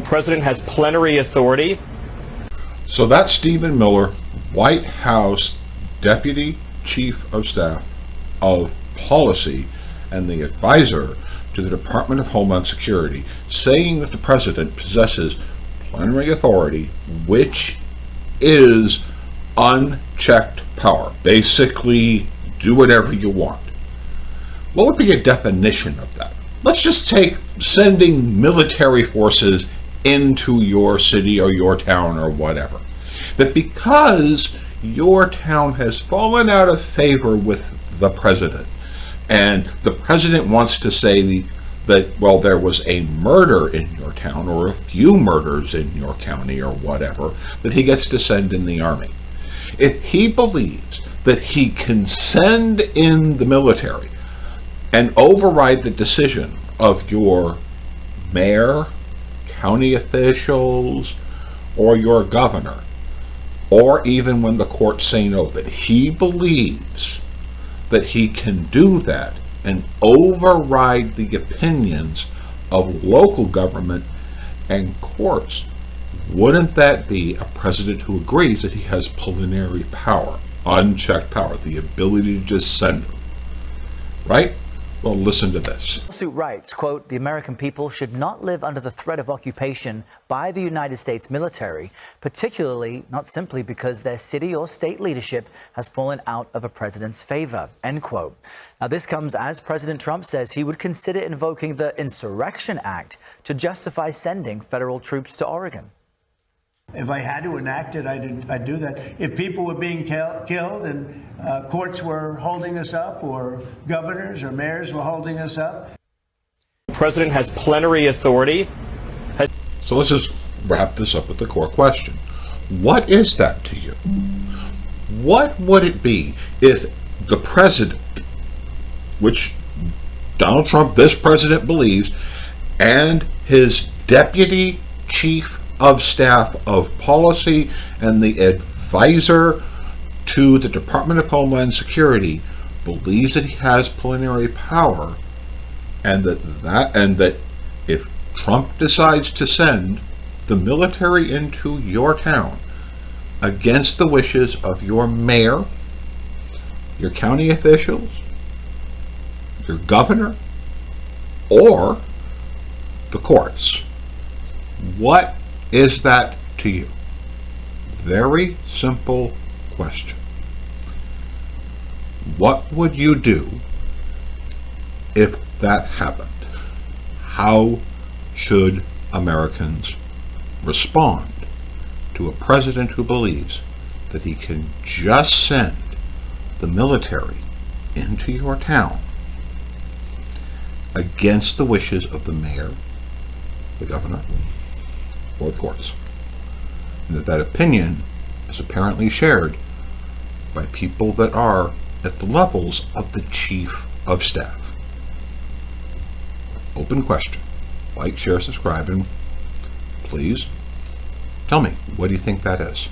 president has plenary authority. So that's Stephen Miller, White House Deputy Chief of Staff of Policy and the advisor to the Department of Homeland Security, saying that the president possesses plenary authority, which is unchecked power. Basically, do whatever you want. What would be a definition of that? Let's just take sending military forces into your city or your town or whatever. That because your town has fallen out of favor with the president, and the president wants to say that, well, there was a murder in your town or a few murders in your county or whatever, that he gets to send in the army. If he believes that he can send in the military and override the decision of your mayor, county officials, or your governor, or even when the courts say no, that he believes that he can do that and override the opinions of local government and courts, wouldn't that be a president who agrees that he has plenary power, unchecked power, the ability to just send them? Right? Well, listen to this. The lawsuit writes, quote, "The American people should not live under the threat of occupation by the United States military, particularly not simply because their city or state leadership has fallen out of a president's favor," end quote. Now, this comes as President Trump says he would consider invoking the Insurrection Act to justify sending federal troops to Oregon. If I had to enact it, I'd do that. If people were being killed and courts were holding us up, or governors or mayors were holding us up. The president has plenary authority. So let's just wrap this up with the core question. What is that to you? What would it be if the president, which Donald Trump, this president, believes, and his deputy chief of staff of policy and the advisor to the Department of Homeland Security believes that he has plenary power, and that if Trump decides to send the military into your town against the wishes of your mayor, your county officials, your governor, or the courts, what is that to you? Very simple question. What would you do if that happened? How should Americans respond to a president who believes that he can just send the military into your town against the wishes of the mayor, the governor, or the courts? And that opinion is apparently shared by people that are at the levels of the chief of staff. Open question. Like, share, subscribe, and please tell me, what do you think that is?